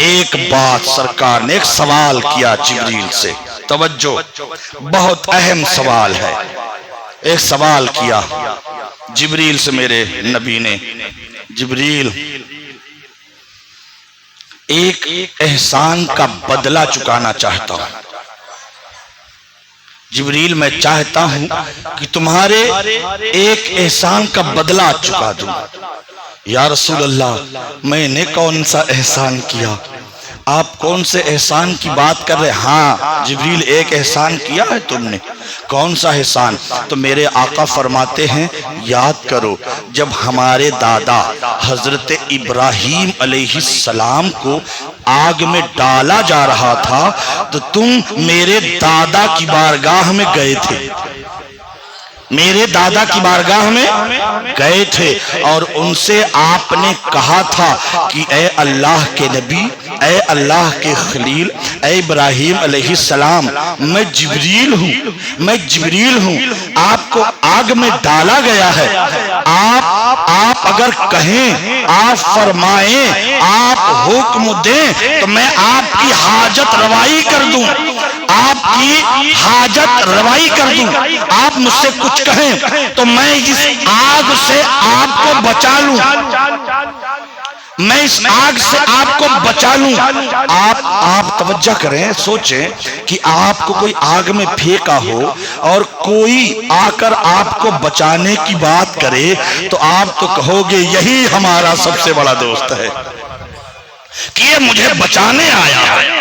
ایک بات سرکار نے ایک سوال کیا جبریل سے، توجہ، بہت اہم سوال ہے۔ ایک سوال کیا جبریل سے میرے نبی نے، جبریل ایک احسان کا بدلہ چکانا چاہتا ہوں، جبریل میں چاہتا ہوں کہ تمہارے ایک احسان کا بدلہ چکا دوں۔ یا رسول اللہ، میں نے کون سا احسان کیا؟ آپ کون سے احسان کی بات کر رہے؟ ہاں جبریل، ایک احسان کیا ہے تم نے۔ کون سا احسان؟ تو میرے آقا فرماتے ہیں یاد کرو، جب ہمارے دادا حضرت ابراہیم علیہ السلام کو آگ میں ڈالا جا رہا تھا تو تم میرے دادا کی بارگاہ میں گئے تھے، میرے دادا کی بارگاہ میں گئے تھے اور ان سے آپ نے کہا تھا کہ اے اللہ کے نبی، اے اللہ کے خلیل، اے ابراہیم علیہ السلام، میں جبریل ہوں، میں جبریل ہوں، آپ کو آگ میں ڈالا گیا ہے، آپ اگر کہیں، آپ فرمائیں، آپ حکم دیں تو میں آپ کی حاجت روائی کر دوں، آپ کی حاجت روائی کر دوں۔ آپ مجھ سے کچھ کہیں تو میں اس آگ سے آپ کو بچا لوں، میں اس آگ سے آپ کو بچا لوں۔ آپ توجہ کریں، سوچیں کہ آپ کو کوئی آگ میں پھینکا ہو اور کوئی آ کر آپ کو بچانے کی بات کرے تو آپ تو کہو گے یہی ہمارا سب سے بڑا دوست ہے کہ یہ مجھے بچانے آیا ہے۔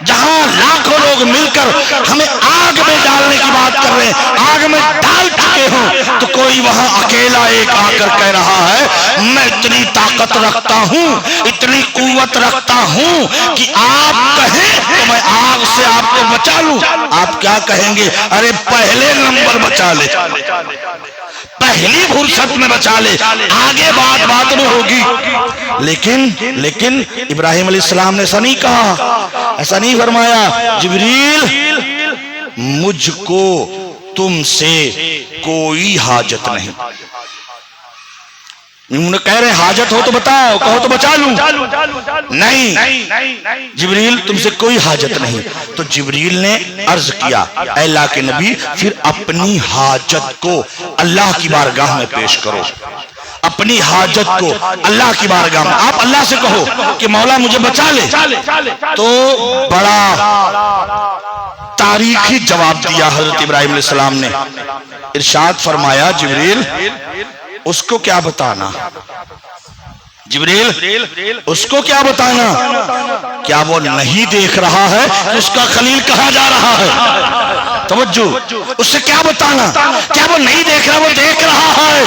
جہاں لاکھوں لوگ مل کر ہمیں آگ میں ڈالنے کی بات کر رہے ہیں، آگ میں ڈال چکے ہوں، تو کوئی وہاں اکیلا ایک آ کر کہہ رہا ہے میں اتنی طاقت رکھتا ہوں، اتنی قوت رکھتا ہوں کہ آپ کہیں تو میں آگ سے آپ کو بچا لوں۔ آپ کیا کہیں گے؟ ارے پہلے نمبر بچا لے، پہلی فرصت میں بچا لے، آگے بات میں ہوگی۔ لیکن ابراہیم علیہ السلام نے ایسا نہیں کہا، ایسا نہیں فرمایا، جبریل مجھ کو تم سے کوئی حاجت نہیں۔ انہوں نے کہہ رہے حاجت ہو تو بتاؤ، کہو تو بچا لوں۔ نہیں جبریل تم سے کوئی حاجت نہیں۔ تو جبریل نے عرض کیا اے اللہ کے نبی، پھر اپنی حاجت کو اللہ کی بارگاہ میں پیش کرو، اپنی حاجت کو اللہ کی بارگاہ میں آپ اللہ سے کہو کہ مولا مجھے بچا لے۔ تو بڑا تاریخی جواب دیا حضرت ابراہیم علیہ السلام نے، ارشاد فرمایا جبریل اس کو کیا بتانا، جبریل اس کو کیا بتانا، کیا وہ نہیں دیکھ رہا ہے کہ اس کا خلیل کہاں جا رہا ہے؟ توجہ، اس سے کیا بتانا، کیا وہ نہیں دیکھ رہا، وہ دیکھ رہا ہے۔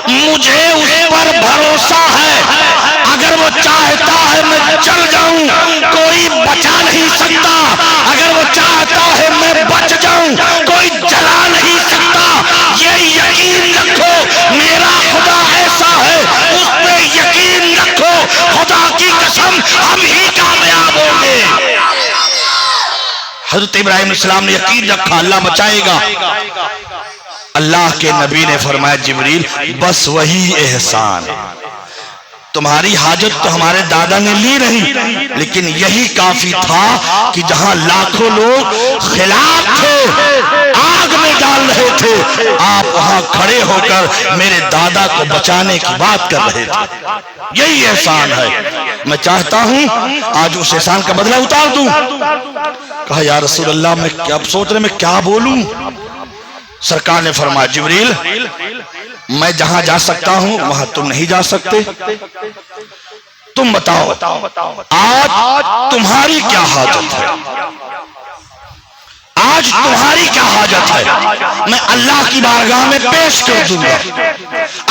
مجھے اس پر بھروسہ ہے، اگر وہ چاہتا ہے میں چل جاؤں کوئی بچا نہیں سکتا، اگر وہ چاہتا ہے میں بچ جاؤں کوئی جلا نہیں سکتا۔ یہ یقین رکھو میرا خدا ایسا ہے، اس پہ یقین رکھو، خدا کی قسم ہم ہی کامیاب ہوں گے۔ حضرت ابراہیم علیہ السلام نے یقین رکھا اللہ بچائے گا۔ اللہ کے نبی نے فرمایا جبریل بس وہی احسان، تمہاری حاجت تو ہمارے دادا نے لی نہیں، لیکن یہی کافی تھا کہ جہاں لاکھوں لوگ خلاف تھے، آگ میں ڈال رہے تھے، آپ وہاں کھڑے ہو کر میرے دادا کو بچانے کی بات کر رہے تھے۔ یہی احسان ہے، میں چاہتا ہوں آج اس احسان کا بدلہ اتار دوں۔ کہا یا رسول اللہ میں اب سوچ رہے میں کیا بولوں؟ سرکار نے فرمایا جبریل میں جہاں جا سکتا ہوں وہاں تم نہیں جا سکتے، تم بتاؤ آج تمہاری کیا حاجت ہے، آج تمہاری کیا حاجت ہے، میں اللہ کی بارگاہ میں پیش کر دوں گا،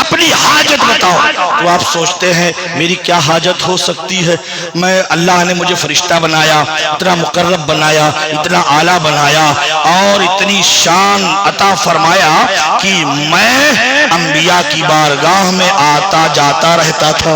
اپنی حاجت بتاؤ۔ تو آپ سوچتے ہیں میری کیا حاجت ہو سکتی ہے، میں اللہ نے مجھے فرشتہ بنایا، اتنا مقرب بنایا، اتنا اعلیٰ بنایا اور اتنی شان عطا فرمایا کہ میں انبیاء کی بارگاہ میں آتا جاتا رہتا تھا۔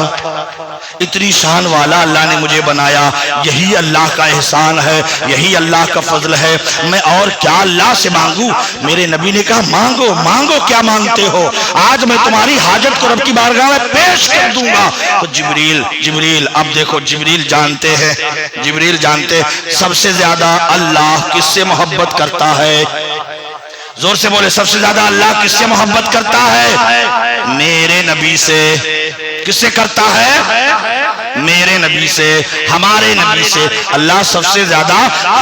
اتنی شان والا اللہ نے مجھے بنایا، یہی اللہ کا احسان ہے، یہی اللہ کا فضل ہے، میں اور کیا اللہ سے مانگوں؟ میرے نبی نے کہا مانگو مانگو، کیا مانگتے ہو؟ آج میں تمہاری حاجت کو رب کی بارگاہ میں پیش کر دوں گا۔ تو جبریل اب دیکھو، جبریل جانتے ہیں، جبریل جانتے سب سے زیادہ اللہ کس سے محبت کرتا ہے؟ زور سے بولے، سب سے زیادہ اللہ کس سے محبت کرتا ہے؟ میرے نبی سے۔ کس سے کرتا ہے؟ میرے نبی سے، ہمارے نبی سے۔ اللہ سب سے زیادہ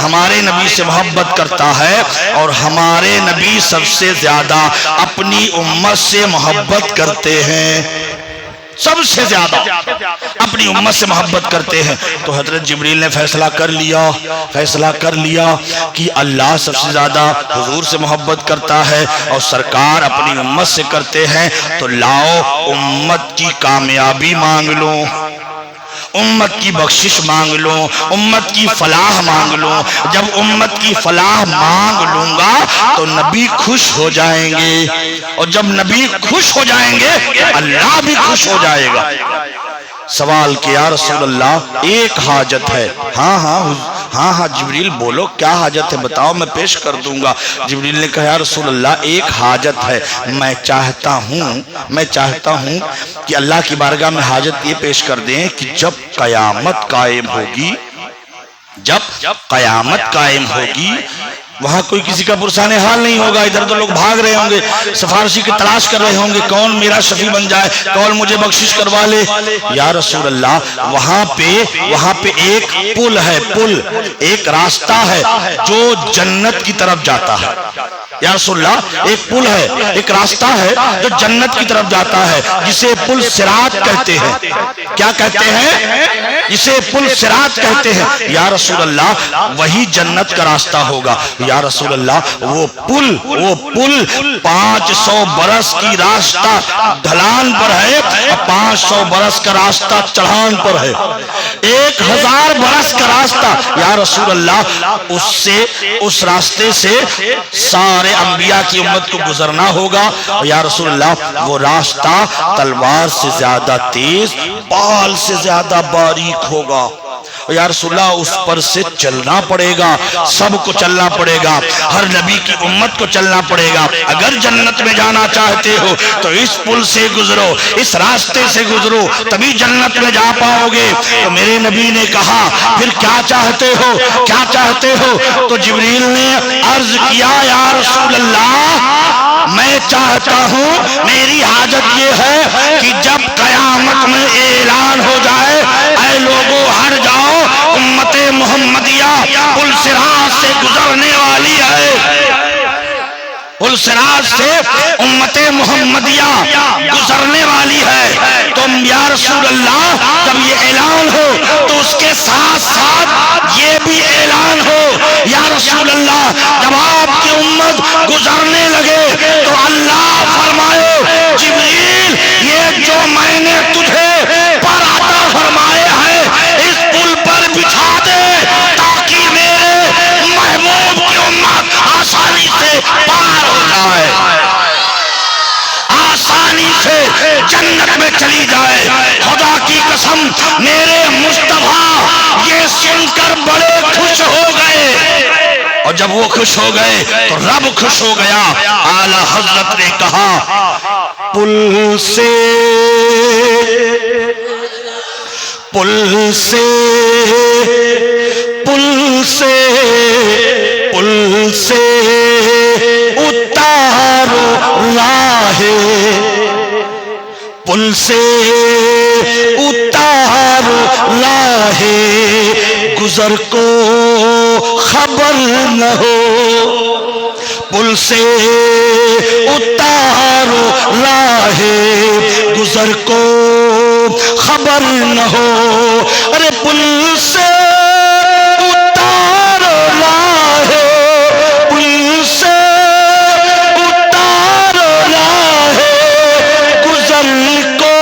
ہمارے نبی سے محبت کرتا ہے، اور ہمارے نبی سب سے زیادہ اپنی امت سے محبت کرتے ہیں۔ سب سے زیادہ اپنی امت سے محبت کرتے ہیں۔ تو حضرت جبریل نے فیصلہ کر لیا کہ اللہ سب سے زیادہ حضور سے محبت کرتا ہے اور سرکار اپنی امت سے کرتے ہیں، تو لاؤ امت کی کامیابی مانگ لو، امت کی بخشش مانگ لو، امت کی فلاح مانگ لو۔ جب امت کی فلاح مانگ لوں گا تو نبی خوش ہو جائیں گے، اور جب نبی خوش ہو جائیں گے اللہ بھی خوش ہو جائے گا۔ سوال کیا رسول اللہ ایک حاجت ہے؟ ہاں جبریل بولو کیا حاجت ہے، بتاؤ میں پیش کر دوں گا۔ جبریل نے کہا یا رسول اللہ ایک حاجت ہے، میں چاہتا ہوں کہ اللہ کی بارگاہ میں حاجت یہ پیش کر دیں کہ جب قیامت قائم ہوگی وہاں کوئی کسی کا پرسان حال نہیں ہوگا، ادھر ادھر لوگ بھاگ رہے ہوں گے، سفارشی کی تلاش کر رہے ہوں گے، کون میرا شفیع بن جائے، کون مجھے بخشش کروا لے۔ یا رسول اللہ وہاں پہ ایک پل ہے، ایک راستہ ہے جو جنت کی طرف جاتا ہے۔ یا رسول اللہ ایک پل ہے، ایک راستہ ہے جو جنت کی طرف جاتا ہے، جسے پل صراط کہتے ہیں۔ کیا کہتے ہیں؟ جسے پل صراط کہتے ہیں۔ یا رسول اللہ وہی جنت کا راستہ ہوگا۔ یا رسول اللہ وہ پل 500 برس کی راستہ ڈھلان پر ہے، 500 برس کا راستہ چڑھان پر ہے، 1000 برس کا راستہ۔ یا رسول اللہ اس راستے سے سارے انبیاء کی امت کو گزرنا ہوگا۔ یا رسول اللہ وہ راستہ تلوار سے زیادہ تیز، بال سے زیادہ باریک ہوگا۔ یا رسول اللہ اس پر سے چلنا پڑے گا، سب کو چلنا پڑے گا، ہر نبی کی امت کو چلنا پڑے گا۔ اگر جنت میں جانا چاہتے ہو تو اس پل سے گزرو، اس راستے سے گزرو، تبھی جنت میں جا پاؤ گے۔ تو میرے نبی نے کہا پھر کیا چاہتے ہو؟ تو جبریل نے عرض کیا یا رسول اللہ میں چاہتا ہوں، میری حاجت یہ ہے کہ جب قیامت میں اعلان ہو جائے اے لوگوں ہٹ جاؤ، امت محمدیہ پل صراط سے گزرنے والی ہے، پل صراط سے امت محمدیہ گزرنے والی ہے۔ تو یا رسول اللہ جب یہ اعلان ہو تو اس کے ساتھ ساتھ یہ بھی اعلان ہو یا رسول اللہ جب آپ کی امت گزرنے لگے تو اللہ فرمائے جبریل یہ جو میں نے تجھے پر عطا فرمائے ہیں اس پل پر بچھا دے تاکہ میرے محبوب کی امت آسانی سے پار ہو جائے، آسانی سے جنت میں چلی جائے۔ خدا کی قسم میرے مصطفیٰ یہ سن کر بڑے خوش ہو گئے، اور جب وہ خوش ہو گئے تو رب خوش ہو گیا۔ اعلیٰ حضرت نے کہا پل سے اتارو راہ، پل سے اتارو راہ گزر کو خبر نہ ہو، پل سے اتارو راہ گزر کو خبر نہ ہو۔ ارے پل سے اتارو راہ، پل سے اتارو راہ گزر کو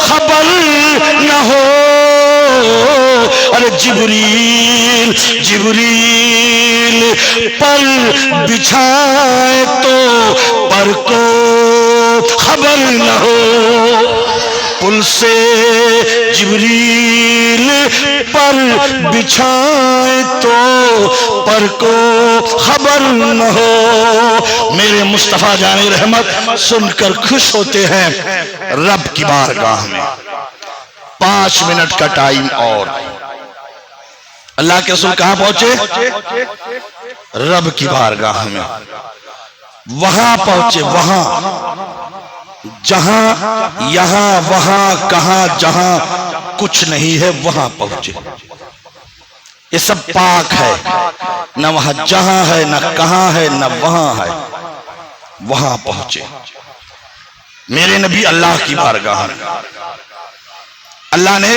خبر نہ ہو۔ ارے جبریل پر بچھائے تو پر کو خبر نہ ہو، پل سے جبریل پر بچھائے تو پر کو خبر نہ ہو۔ میرے مصطفیٰ جان رحمت سن کر خوش ہوتے ہیں رب کی بارگاہ میں۔ 5 منٹ کا ٹائم اور اللہ کے رسول کہاں پہنچے؟ رب کی بارگاہ میں۔ وہاں پہنچے، وہاں جہاں یہاں وہاں کہاں جہاں کچھ نہیں ہے وہاں پہنچے۔ یہ سب پاک ہے، نہ وہاں جہاں ہے نہ کہاں ہے نہ وہاں ہے، وہاں پہنچے۔ میرے نبی اللہ کی بارگاہ میں، اللہ نے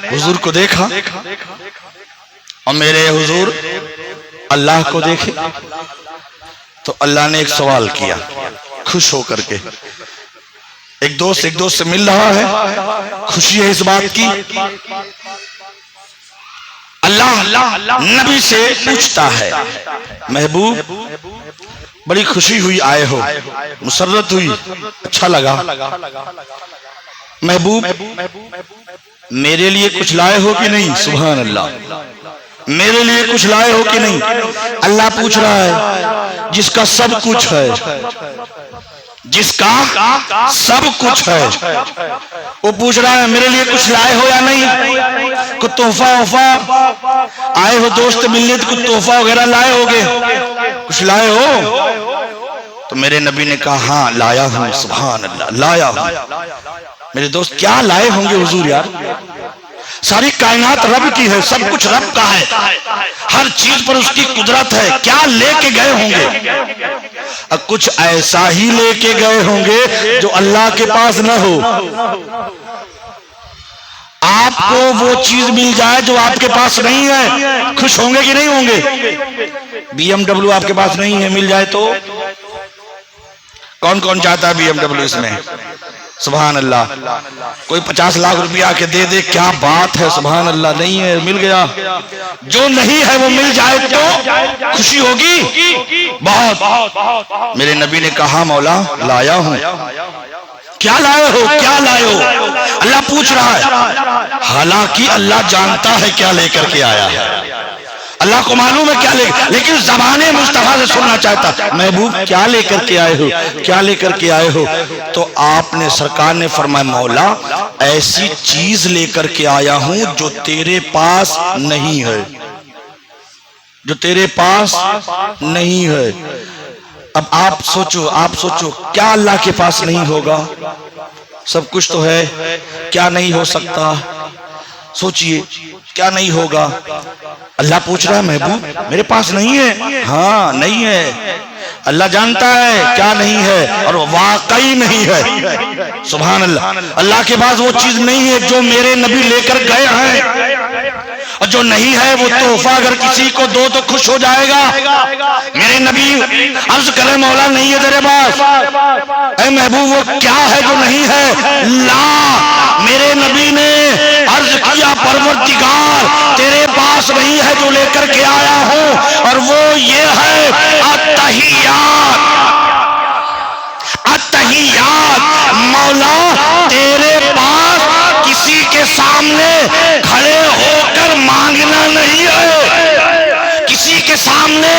حضور کو دیکھا اور میرے حضور اللہ کو دیکھے تو اللہ نے ایک سوال کیا خوش ہو کر کے۔ ایک دوست سے مل رہا ہے، خوشی ہے اس بات کی۔ اللہ نبی سے پوچھتا ہے محبوب بڑی خوشی ہوئی آئے ہو، مسرت ہوئی، اچھا لگا، محبوب میرے لیے کچھ لائے ہو کہ نہیں؟ سبحان اللہ، میرے لیے کچھ لائے ہو کہ نہیں؟ اللہ پوچھ رہا ہے جس کا سب کچھ ہے، جس کا سب کچھ ہے، وہ پوچھ رہا ہے میرے لیے کچھ لائے ہو یا نہیں؟ کچھ تحفہ وفا آئے ہو دوست ملنے تو کچھ تحفہ وغیرہ لائے ہوگے، کچھ لائے ہو؟ تو میرے نبی نے کہا ہاں لایا ہوں، سبحان اللہ لایا ہوں۔ میرے دوست کیا لائے ہوں گے حضور یار؟ ساری کائنات رب کی ہے، سب کچھ رب کا ہے، ہر چیز پر اس کی قدرت ہے، کیا لے کے گئے ہوں گے؟ کچھ ایسا ہی لے کے گئے ہوں گے جو اللہ کے پاس نہ ہو۔ آپ کو وہ چیز مل جائے جو آپ کے پاس نہیں ہے، خوش ہوں گے کہ نہیں ہوں گے؟ BMW آپ کے پاس نہیں ہے، مل جائے تو کون کون چاہتا ہے BMW اس میں؟ سبحان اللہ۔ کوئی 50 لاکھ روپیہ کے دے دے، کیا بات ہے، سبحان اللہ، نہیں ہے مل گیا۔ جو نہیں ہے وہ مل جائے تو خوشی ہوگی بہت۔ میرے نبی نے کہا مولا لایا ہوں۔ کیا لائے ہو، کیا لائے ہو؟ اللہ پوچھ رہا ہے، حالانکہ اللہ جانتا ہے کیا لے کر کے آیا ہے، اللہ کو معلوم ہے کیا لے، لیکن زبان مصطفیٰ سے سننا چاہتا محبوب کیا لے کر کے آئے ہو، کیا لے کر کے آئے ہو؟ تو آپ نے سرکار نے فرمایا مولا ایسی چیز لے کر کے آیا ہوں جو تیرے پاس نہیں ہے، جو تیرے پاس نہیں ہے۔ اب آپ سوچو کیا اللہ کے پاس نہیں ہوگا؟ سب کچھ تو ہے، کیا نہیں ہو سکتا؟ سوچئے کیا نہیں ہوگا؟ اللہ پوچھ رہا ہے محبوب میرے پاس نہیں ہے؟ ہاں نہیں ہے، اللہ جانتا ہے کیا نہیں ہے اور واقعی نہیں ہے۔ سبحان اللہ، اللہ کے پاس وہ چیز نہیں ہے جو میرے نبی لے کر گئے ہیں، اور جو نہیں ہے وہ تحفہ اگر کسی کو دو تو خوش ہو جائے گا۔ میرے نبی عرض کرے مولا نہیں ہے تیرے پاس، اے محبوب وہ کیا ہے جو نہیں ہے؟ لا، میرے نبی نے عرض کیا پروردگار تیرے پاس نہیں ہے جو لے کر کے آیا ہوں، اور وہ یہ ہے التحیات، التحیات۔ مولا تیرے پاس کسی کے سامنے کھڑے ہو کر مانگنا نہیں ہے، کسی کے سامنے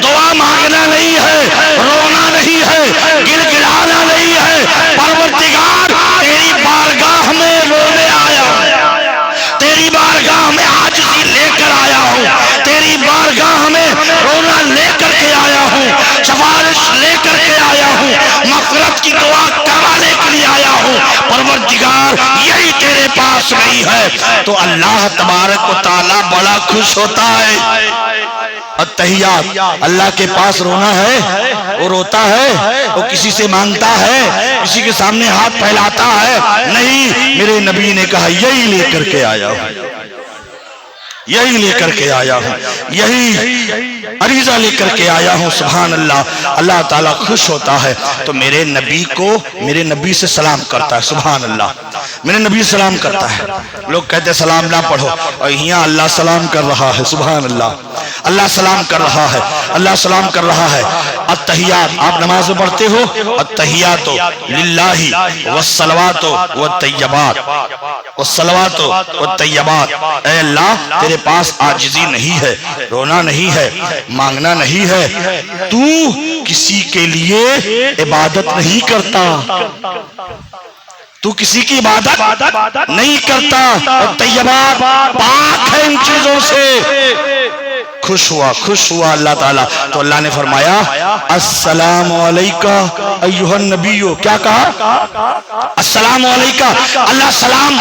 دعا مانگنا نہیں ہے، رونا نہیں ہے، گر گرانا نہیں ہے۔ پروردگار تیری بارگاہ میں رونے آیا ہوں، تیری بارگاہ میں عاجزی لے کر آیا ہوں، تیری بارگاہ میں رونا لے کر کے آیا ہوں، سفارش لے کر کے آیا ہوں، مغفرت کی دعا کروانے کے لیے آیا ہوں۔ پروردگار یہی تیرے پاس نہیں ہے تو اللہ تبارک و تعالی بڑا خوش ہوتا ہے۔ التحیات، اللہ کے پاس رونا ہے، وہ روتا ہے، وہ کسی سے مانگتا ہے، کسی کے سامنے ہاتھ پھیلاتا ہے نہیں۔ میرے نبی نے کہا یہی لے کر کے آیا ہوں، یہی لے کر کے آیا ہوں، یہی عریضہ لے کر کے آیا ہوں۔ سبحان اللہ، اللہ تعالیٰ خوش ہوتا ہے تو میرے نبی کو میرے نبی سے سلام کرتا ہے۔ سبحان اللہ، میرے نبی سلام کرتا ہے۔ لوگ کہتے ہیں سلام نہ پڑھو، اور یہاں اللہ سلام کر رہا ہے۔ سبحان اللہ، اللہ سلام کر رہا ہے۔ اللہ سلام کر رہا ہے. التحیات آپ نماز میں پڑھتے ہو, التحیات للہ والصلوات والطیبات, والصلوات والطیبات. اے اللہ تیرے پاس عاجزی نہیں ہے, رونا نہیں ہے, مانگنا نہیں ہے, تو کسی کے لیے عبادت نہیں کرتا, تو کسی کی عبادت نہیں کرتا, اور طیبات پاک ہے ان چیزوں سے. خوش ہوا اللہ تعالیٰ. تو اللہ نے فرمایا السلام علیکہ ایھا النبی. کیا کہا؟ السلام علیکہ. اللہ سلام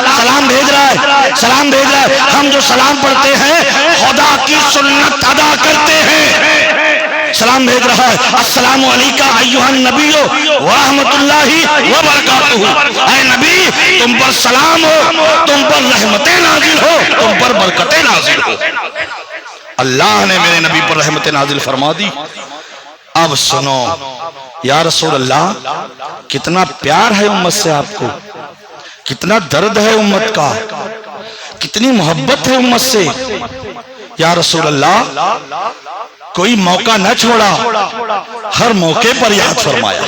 بھیج رہا ہے, سلام بھیج رہا ہے. ہم جو سلام پڑھتے ہیں خدا کی سنت ادا کرتے ہیں, سلام بھیج رہا ہے. السلام علیکہ ایھا النبی ورحمۃ اللہ وبرکاتہ. اے نبی تم پر سلام ہو, تم پر رحمتیں نازل ہو, تم پر برکتیں نازل ہو. اللہ نے میرے نبی پر رحمت نازل فرما دی. اب سنو یا رسول اللہ, کتنا پیار ہے امت سے آپ کو, کتنا درد ہے امت کا, کتنی محبت ہے امت سے. یا رسول اللہ کوئی موقع نہ چھوڑا, ہر موقع پر یاد فرمایا.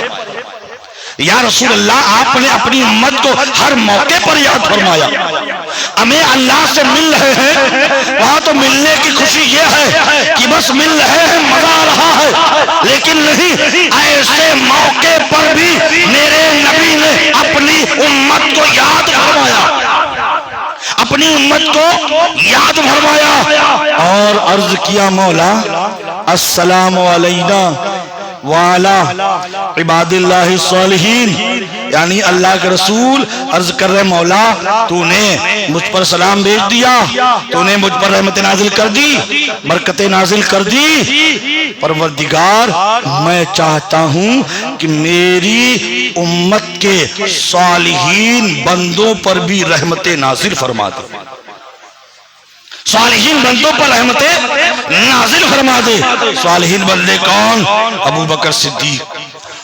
یا رسول اللہ آپ نے اپنی امت کو ہر موقع پر یاد فرمایا. ہمیں اللہ سے مل رہے ہیں, وہاں تو ملنے کی خوشی یہ ہے کہ بس مل رہے ہیں, مزہ آ رہا ہے, لیکن نہیں, ایسے موقع پر بھی میرے نبی نے اپنی امت کو یاد فرمایا, اپنی امت کو یاد فرمایا اور عرض کیا مولا السلام علینا وعلی عباد اللہ الصالحین. یعنی اللہ کے رسول عرض کر رہے مولا تو نے مجھ پر سلام بھیج دیا, تو نے مجھ پر رحمت نازل کر دی, برکتیں نازل کر دی. پروردگار میں چاہتا ہوں کہ میری امت کے صالحین بندوں پر بھی رحمتیں نازل فرما دے, صالحین بندوں پر رحمتیں نازل فرما دے. صالحین بندے کون؟ ابو بکر صدیق,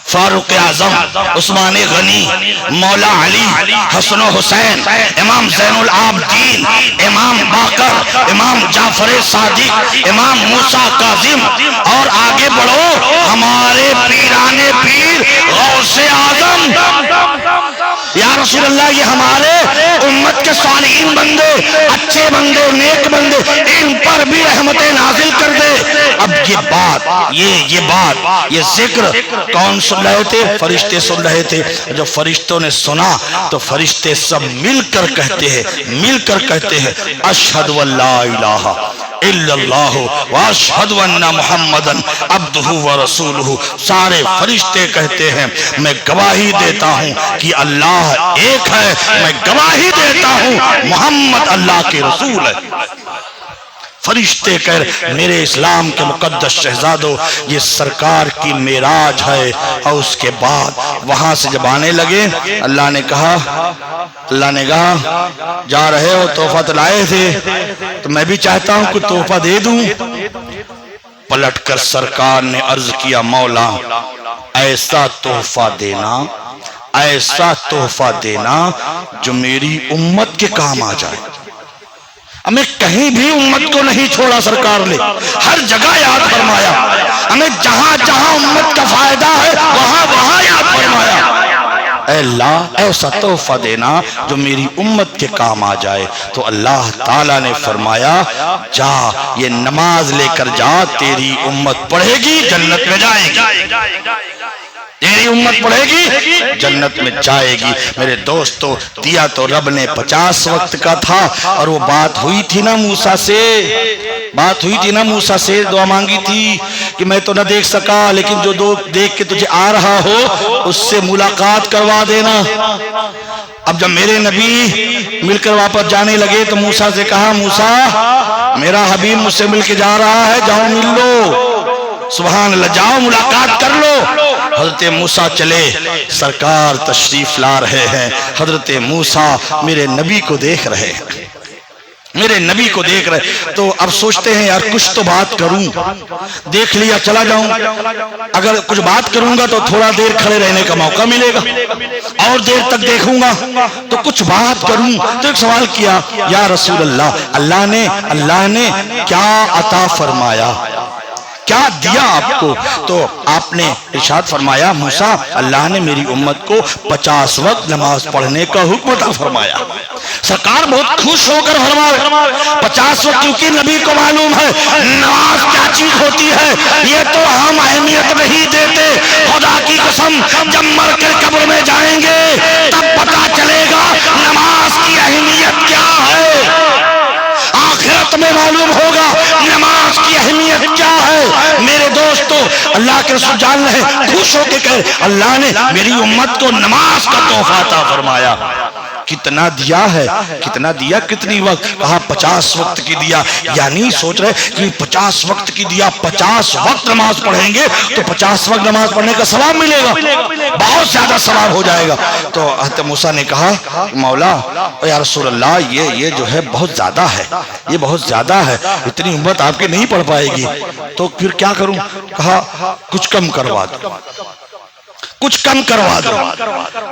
فاروق اعظم, عثمان غنی, مولا علی, حسن و حسین, امام زین العابدین, امام باقر, امام جعفر صادق, امام موسیٰ کاظم, اور آگے بڑھو ہمارے پیرانے پیر غوث اعظم. یا رسول اللہ یہ ہمارے امت کے صالحین بندے, اچھے بندے, نیک بندے, ان پر بھی رحمتیں نازل کر دے. اب یہ بات یہ ذکر کون سن رہے تھے؟ فرشتے سن رہے تھے. جب فرشتوں نے سنا تو فرشتے سب مل کر کہتے ہیں اشہد ان لا الہ الا اللہ واشہد ان محمدًا عبدہ ورسولہ. سارے فرشتے کہتے ہیں میں گواہی دیتا ہوں کہ اللہ ایک ہے, میں گواہی دیتا ہوں محمد اللہ کے رسول ہے. فرشتے کہہ میرے اسلام کے مقدس شہزادوں یہ سرکار کی معراج ہے. اور اس کے بعد وہاں سے جب آنے لگے اللہ نے کہا جا رہے ہو, تحفہ تو لائے تھے, تو میں بھی چاہتا ہوں کوئی تحفہ دے دوں. پلٹ کر سرکار نے عرض کیا مولا ایسا تحفہ دینا جو میری امت کے کام آ جائے. ہمیں کہیں بھی امت کو نہیں چھوڑا سرکار نے, ہر جگہ یاد فرمایا. ہمیں جہاں جہاں امت کا فائدہ ہے وہاں یاد فرمایا. اے اللہ ایسا تحفہ دینا جو میری امت کے کام آ جائے. تو اللہ تعالیٰ نے فرمایا جا یہ نماز لے کر جا, تیری امت پڑھے گی جنت میں جائے گی, تیری امت پڑھے گی جنت میں جائے گی. میرے دوستو دیا تو رب نے 50 وقت کا تھا, اور وہ بات ہوئی تھی نا موسیٰ سے, دعا مانگی تھی کہ میں تو نہ دیکھ سکا, لیکن جو دیکھ کے تجھے آ رہا ہو اس سے ملاقات کروا دینا. اب جب میرے نبی مل کر واپس جانے لگے تو موسیٰ سے کہا موسیٰ میرا حبیب مجھ سے مل کے جا رہا ہے, جاؤ مل لو. سبحان اللہ, جاؤ ملاقات کر لو. حضرت موسیٰ چلے, سرکار تشریف لا رہے ہیں. حضرت موسیٰ میرے نبی کو دیکھ رہے تو اب سوچتے ہیں یار کچھ تو بات کروں, دیکھ لیا چلا جاؤں, اگر کچھ بات کروں گا تو تھوڑا دیر کھڑے رہنے کا موقع ملے گا, اور دیر تک دیکھوں گا تو کچھ بات کروں. تو ایک سوال کیا یا رسول اللہ اللہ نے کیا عطا فرمایا, کیا دیا آپ کو؟ تو آپ نے ارشاد فرمایا موسیٰ اللہ نے میری امت کو 50 وقت نماز پڑھنے کا حکم عطا فرمایا۔ سرکار بہت خوش ہو کر فرمائے 50 وقت، کیونکہ نبی کو معلوم ہے نماز کیا چیز ہوتی ہے، یہ تو ہم اہمیت نہیں دیتے۔ خدا کی قسم جب مر کر قبر میں جائیں گے تب پتا چلے گا نماز کی اہمیت کیا ہے، آخرت میں معلوم ہوگا نماز کی اہمیت کیا ہے۔ میرے دوستو اللہ کے رسول جان رہے خوش ہو کے کہے اللہ نے میری امت کو نماز کا تحفہ عطا فرمایا۔ کتنا دیا ہے، کتنا دیا، کتنی وقت؟ کہا 50 وقت کی دیا، یعنی سوچ رہے کہ 50 وقت کی دیا، 50 وقت نماز پڑھیں گے تو 50 وقت نماز پڑھنے کا ثواب ملے گا، بہت زیادہ ثواب ہو جائے گا۔ تو حضرت موسیٰ نے کہا مولا یا رسول اللہ یہ جو ہے بہت زیادہ ہے، یہ بہت زیادہ ہے، اتنی امت آپ کے نہیں پڑھ پائے گی، تو پھر کیا کروں؟ کہا کچھ کم کروا دو، کچھ کم کروا دو،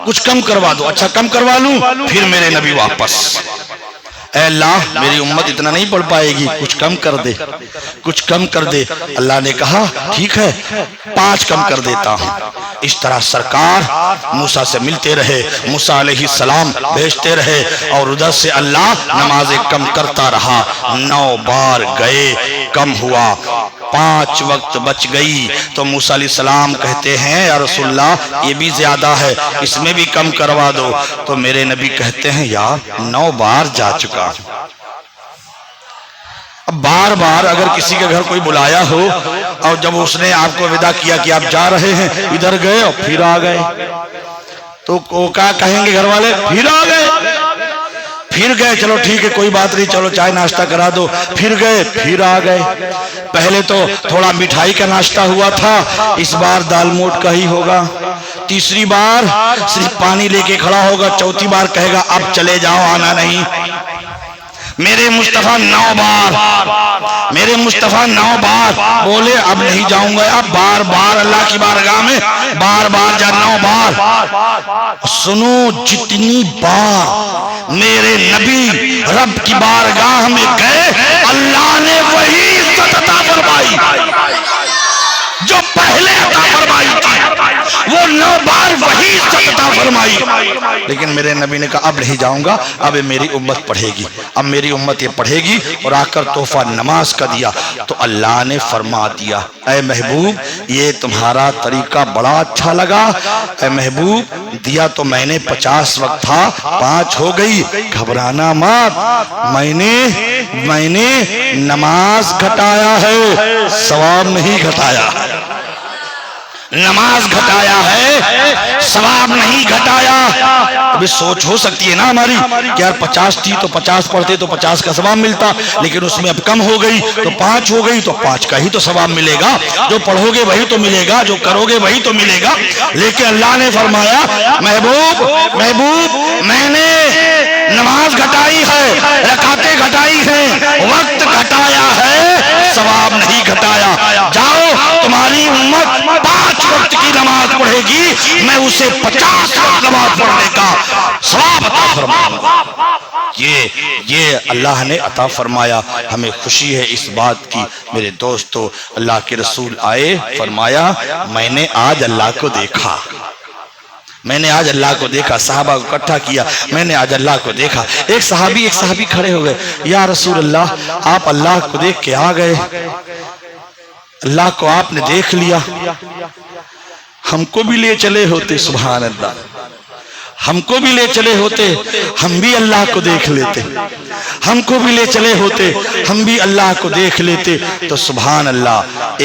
کچھ کم کروا دو۔ اچھا کم کروا لوں؟ پھر میرے نبی واپس، اے اللہ میری امت اتنا نہیں پڑھ پائے گی، کچھ کم کر دے، کچھ کم کر دے۔ اللہ نے کہا ٹھیک ہے 5 کم کر دیتا ہوں۔ اس طرح سرکار موسیٰ سے ملتے رہے، موسیٰ علیہ السلام بھیجتے رہے، اور ادھر سے اللہ نمازیں کم کرتا رہا۔ 9 بار گئے، کم ہوا، 5 وقت بچ گئی۔ تو موسیٰ علیہ السلام کہتے ہیں یا رسول اللہ یہ بھی زیادہ ہے، اس میں بھی کم کروا دو۔ تو میرے نبی کہتے ہیں یار 9 بار جا چکا، اب بار بار اگر کسی کے گھر کوئی بلایا ہو اور جب اس نے آپ کو ودا کیا کہ آپ جا رہے ہیں، ادھر گئے اور پھر آ گئے، تو کیا کہیں گے گھر والے؟ پھر آ گئے، پھر گئے، چلو ٹھیک ہے کوئی بات نہیں، چلو چائے ناشتہ کرا دو، پھر گئے، پھر آ گئے۔ پہلے تو تھوڑا مٹھائی کا ناشتہ ہوا تھا، اس بار دال موٹ کا ہی ہوگا، تیسری بار صرف پانی لے کے کھڑا ہوگا، چوتھی بار کہے گا اب چلے جاؤ آنا نہیں۔ میرے مصطفیٰ 9 بار، میرے مصطفیٰ 9 بار بولے اب نہیں جاؤں گا، اب بار بار اللہ کی بارگاہ میں بار بار جا 9 بار۔ سنو جتنی بار میرے نبی رب کی بارگاہ میں گئے اللہ نے وہی عزت عطا فرمائی جو پہلے عطا فرمائی تھی، وہ 9 بار وہی عزت عطا فرمائی۔ لیکن میرے نبی نے کہا اب نہیں جاؤں گا، اب میری امت پڑھے گی، اب میری امت یہ پڑھے گی، اور آ کر تحفہ نماز کا دیا۔ تو اللہ نے فرما دیا اے محبوب یہ تمہارا طریقہ بڑا اچھا لگا، اے محبوب دیا تو میں نے 50 وقت تھا 5 ہو گئی، گھبرانا مت، میں نے نماز گھٹایا ہے، ثواب نہیں گھٹایا، نماز گھٹایا ہے، ثواب نہیں گھٹایا۔ ابھی سوچ ہو سکتی ہے نا ہماری کہ یار 50 تھی تو 50 پڑھتے تو 50 کا ثواب ملتا، لیکن اس میں اب کم ہو گئی تو 5 ہو گئی تو 5 کا ہی تو ثواب ملے گا، جو پڑھو گے وہی تو ملے گا، جو کرو گے وہی تو ملے گا۔ لیکن اللہ نے فرمایا محبوب میں نے نماز گھٹائی ہے، رکعتیں گھٹائی ہیں، وقت گھٹایا ہے، ثواب نہیں گھٹایا۔ جاؤ تمہاری امت 5 وقت کی نماز پڑھے گی، میں اسے 50 وقت نماز پڑھنے کا ثواب عطا فرماؤں گا۔ یہ اللہ نے عطا فرمایا۔ ہمیں خوشی ہے اس بات کی میرے دوستو، اللہ کے رسول آئے، فرمایا میں نے آج اللہ کو دیکھا، میں نے آج اللہ کو دیکھا، صحابہ کو اکٹھا کیا، میں نے آج اللہ کو دیکھا۔ ایک صحابی کھڑے ہو گئے، یا رسول اللہ آپ اللہ کو دیکھ کے آ گئے، اللہ کو آپ نے دیکھ لیا، ہم کو بھی لے چلے ہوتے، سبحان اللہ، ہم کو بھی لے چلے ہوتے، ہم بھی اللہ کو دیکھ لیتے، ہم کو بھی لے چلے ہوتے، ہم بھی اللہ کو دیکھ لیتے۔ تو سبحان اللہ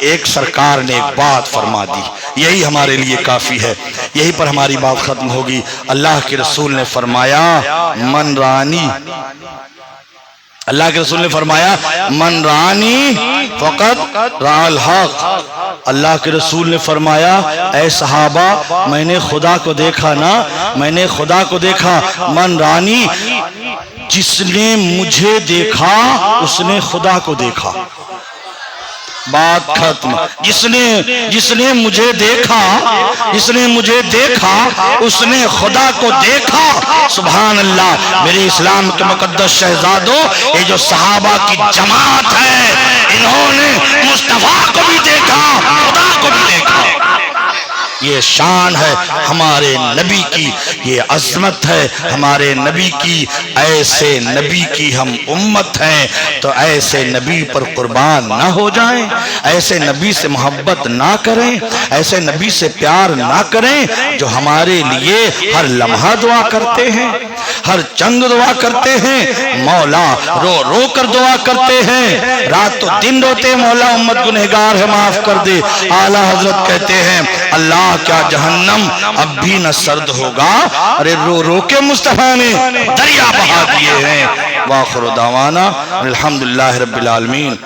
ایک سرکار نے ایک بات فرما دی، یہی ہمارے لیے کافی ہے، یہی پر ہماری بات ختم ہوگی۔ اللہ کے رسول نے فرمایا من رانی، اللہ کے رسول نے فرمایا من رانی فقط رأى الحق۔ اللہ کے رسول نے فرمایا اے صحابہ میں نے خدا کو دیکھا نا، میں نے خدا کو دیکھا، من رانی جس نے مجھے دیکھا اس نے خدا کو دیکھا۔ بات ختم. جس نے مجھے دیکھا اس نے خدا کو دیکھا. سبحان اللہ. میرے اسلام کے مقدس شہزادوں، یہ جو صحابہ کی جماعت ہے، انہوں نے مصطفیٰ کو بھی دیکھا، خدا کو بھی دیکھا. یہ شان ہے ہمارے نبی کی، یہ عظمت ہے ہمارے نبی کی. ایسے نبی کی ہم امت ہیں، تو ایسے نبی پر قربان نہ ہو جائیں، ایسے نبی سے محبت نہ کریں، ایسے نبی سے پیار نہ کریں جو ہمارے لیے ہر لمحہ دعا کرتے ہیں، ہر چند دعا کرتے ہیں. مولا رو رو کر دعا کرتے ہیں، رات و دن روتے، مولا امت گنہگار ہے معاف کر دے. اعلیٰ حضرت کہتے ہیں اللہ کیا جہنم اب بھی نہ سرد ہوگا. ارے رو رو کے مصطفیٰ نے دریا بہا دیے ہیں. وآخر دعوانا الحمدللہ رب العالمین.